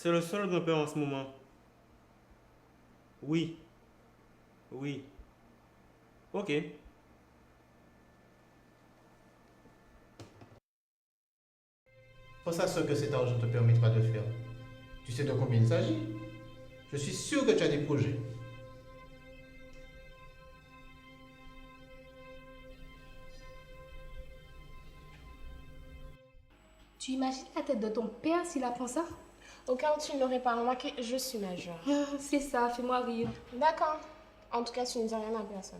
C'est le seul grand-père en ce moment. Oui. Oui. Ok. Pense à ce que cet argent te permettra de faire. Tu sais de combien il s'agit? Je suis sûr que tu as des projets. Tu imagines la tête de ton père s'il apprend ça? Au cas où tu ne l'aurais pas remarqué, je suis majeure. C'est ça, fais-moi rire. D'accord. En tout cas, tu ne dis rien à personne.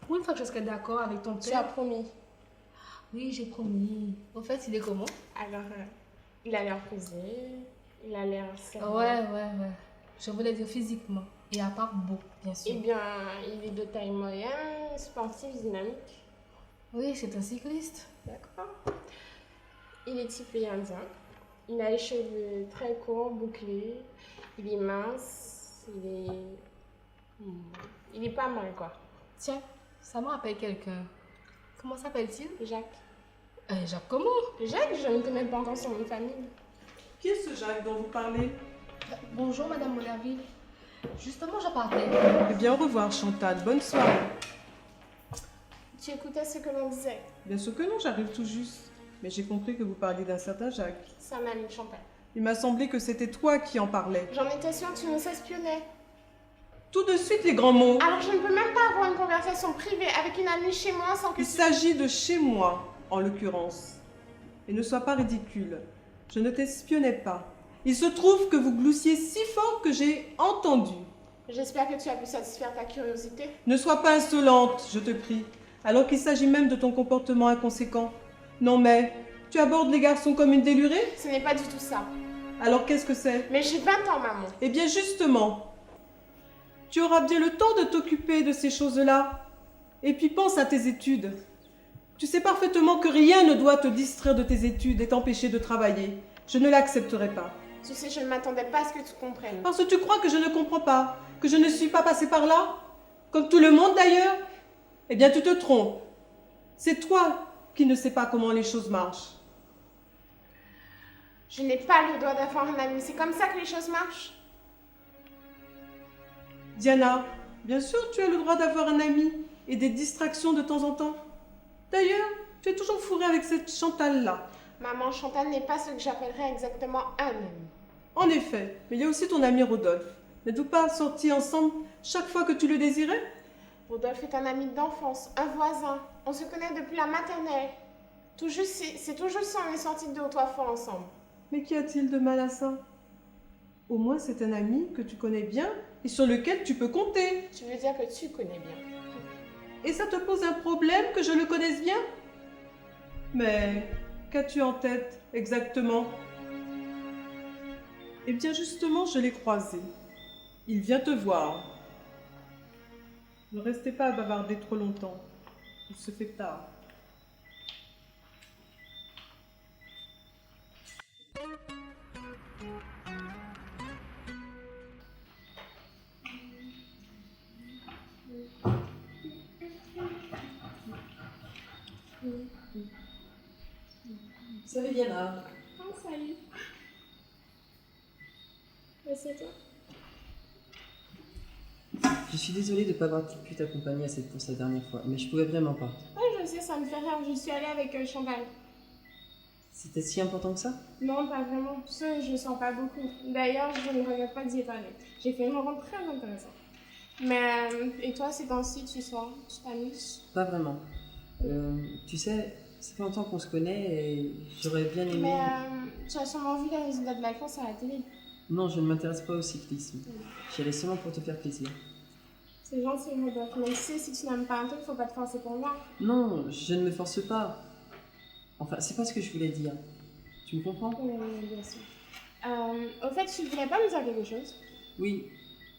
Pour une fois que je serais d'accord avec ton Tu as père. promis. Oui, j'ai promis. Au fait, il est comment? Alors, il a l'air posé, il a l'air sérieux. Ouais. Je voulais dire physiquement. Et à part beau, bien Eh sûr. bien, il est de taille moyenne, sportif, dynamique. Oui, c'est un cycliste. D'accord. Il est typé indien. Il a les cheveux très courts, bouclés. Il est mince. Il est pas mal, quoi. Tiens, ça me rappelle quelqu'un. Comment s'appelle-t-il? Jacques. Jacques comment? Jacques, je ne connais pas encore son nom de famille. Qui est ce Jacques dont vous parlez? Bonjour, Madame Monnerville. Justement, je partais. Eh bien, au revoir Chantal, bonne soirée. Tu écoutais ce que l'on disait. Bien sûr que non, j'arrive tout juste. Mais j'ai compris que vous parliez d'un certain Jacques. C'est un ami de Chantal. Il m'a semblé que c'était toi qui en parlais. J'en étais sûre, tu nous espionnais. Tout de suite les grands mots. Alors je ne peux même pas avoir une conversation privée avec une amie chez moi sans que Il s'agit de chez moi, en l'occurrence. Et ne sois pas ridicule. Je ne t'espionnais pas. Il se trouve que vous gloussiez si fort que j'ai entendu. J'espère que tu as pu satisfaire ta curiosité. Ne sois pas insolente, je te prie, alors qu'il s'agit même de ton comportement inconséquent. Non mais, tu abordes les garçons comme une délurée? Ce n'est pas du tout ça. Alors qu'est-ce que c'est? Mais j'ai 20 ans, maman. Eh bien justement, tu auras bien le temps de t'occuper de ces choses-là. Et puis pense à tes études. Tu sais parfaitement que rien ne doit te distraire de tes études et t'empêcher de travailler. Je ne l'accepterai pas. Tu sais, je ne m'attendais pas à ce que tu comprennes. Parce que tu crois que je ne comprends pas, que je ne suis pas passée par là, comme tout le monde d'ailleurs. Eh bien tu te trompes. C'est toi qui ne sais pas comment les choses marchent. Je n'ai pas le droit d'avoir un ami. C'est comme ça que les choses marchent. Diana, bien sûr tu as le droit d'avoir un ami et des distractions de temps en temps. D'ailleurs, tu es toujours fourrée avec cette Chantal-là. Maman, Chantal n'est pas ce que j'appellerais exactement un ami. En effet, mais il y a aussi ton ami Rodolphe. N'êtes-vous pas sortis ensemble chaque fois que tu le désirais? Rodolphe est un ami d'enfance, un voisin. On se connaît depuis la maternelle. C'est tout juste si on est sortis 2 ou 3 fois ensemble. Mais qu'y a-t-il de mal à ça? Au moins c'est un ami que tu connais bien et sur lequel tu peux compter. Tu veux dire que tu connais bien. Et ça te pose un problème que je le connaisse bien? Mais qu'as-tu en tête exactement? Eh bien justement, je l'ai croisé. Il vient te voir. Ne restez pas à bavarder trop longtemps. Il se fait tard. Salut Diana. Oh, salut. C'est toi. Je suis désolée de ne pas avoir pu t'accompagner à cette course la dernière fois, mais je pouvais vraiment pas. Oui, je sais, ça me fait rire. Je suis allée avec Chantal. C'était si important que ça? Non, pas vraiment. Tu sais, je sens pas beaucoup. D'ailleurs, je ne regrette pas d'y être allée. J'ai fait une rencontre très intéressante. Mais, et toi, ces temps-ci, tu sors? Tu t'amuses? Pas vraiment. Tu sais, ça fait longtemps qu'on se connaît et j'aurais bien aimé... Mais, tu as sûrement vu les résultats de la course à la télé. Non, je ne m'intéresse pas au cyclisme. J'y allais seulement pour te faire plaisir. C'est gentil, Rodolphe. Mais tu sais, si tu n'aimes pas un truc, faut pas te forcer pour moi. Non, je ne me force pas. Enfin, c'est pas ce que je voulais dire. Tu me comprends? Oui, bien sûr. Au fait, tu voulais pas nous dire quelque chose? Oui,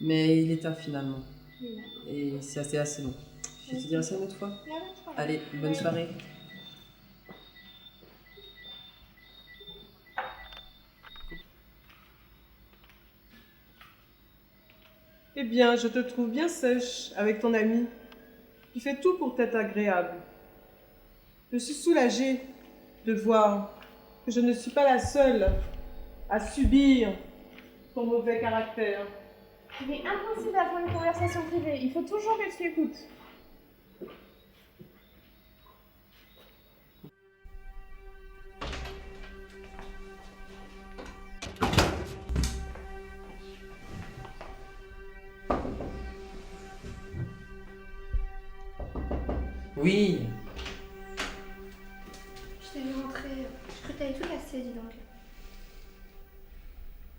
mais il est tard finalement. Oui. Et c'est assez long. Je te dirai ça une autre fois. Il y a pas de problème. Allez, bonne soirée. Eh bien, je te trouve bien sèche avec ton ami. Tu fais tout pour t'être agréable. Je suis soulagée de voir que je ne suis pas la seule à subir ton mauvais caractère. Il est impossible d'avoir une conversation privée. Il faut toujours que tu écoutes. Oui. Je t'ai vu rentrer. Je crois que t'avais tout cassé, dis donc.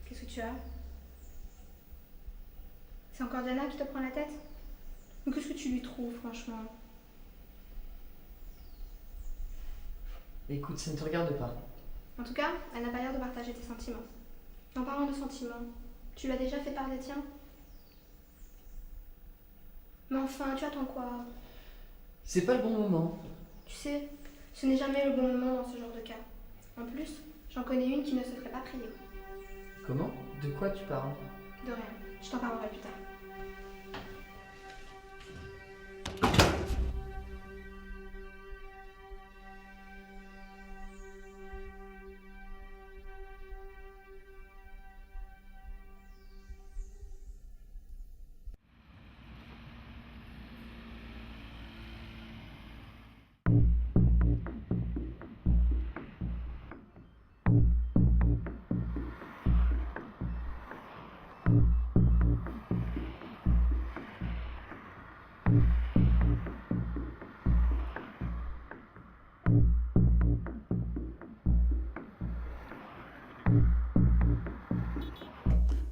Qu'est-ce que tu as? C'est encore Diana qui te prend la tête? Ou qu'est-ce que tu lui trouves, franchement? Écoute, ça ne te regarde pas. En tout cas, elle n'a pas l'air de partager tes sentiments. En parlant de sentiments, tu l'as déjà fait part des tiens? Mais enfin, tu attends quoi? C'est pas le bon moment. Tu sais, ce n'est jamais le bon moment dans ce genre de cas. En plus, j'en connais une qui ne se ferait pas prier. Comment? De quoi tu parles? De rien. Je t'en parlerai plus tard.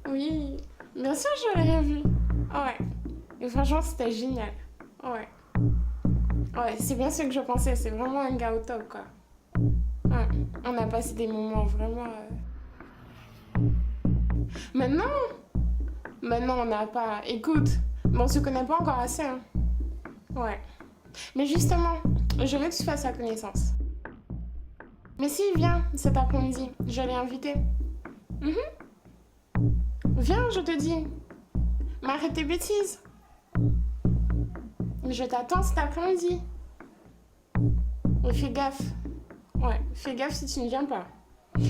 Oui, bien sûr, je l'ai revu. Ouais. Et franchement, c'était génial. Ouais. Ouais, c'est bien ce que je pensais. C'est vraiment un gars au top, quoi. Ouais. On a passé des moments vraiment. Maintenant, on n'a pas. Écoute, bon, on se connaît pas encore assez, hein. Ouais. Mais justement, je veux que tu fasses sa connaissance. Mais s'il vient cet après-midi, je l'ai invité. Viens, je te dis. Mais arrête tes bêtises. Je t'attends cet après-midi. Et fais gaffe. Ouais, fais gaffe si tu ne viens pas.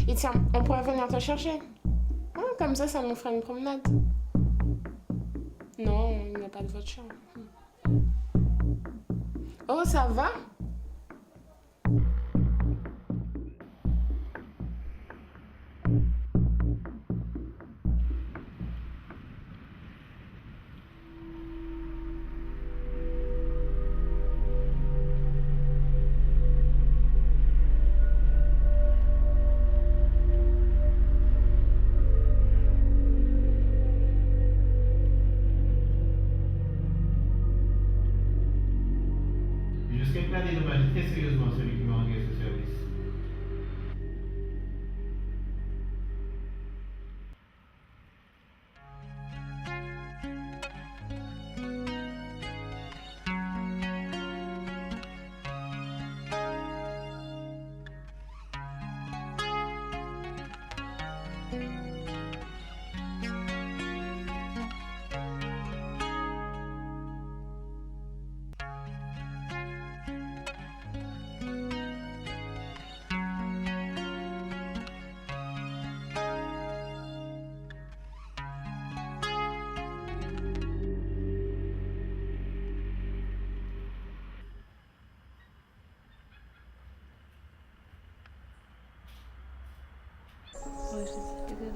Et tiens, on pourrait venir te chercher. Comme ça nous fera une promenade. Non, il n'y a pas de voiture. Oh, ça va? Jusqu'à là, dédommage très sérieusement celui qui m'a rendu ce service.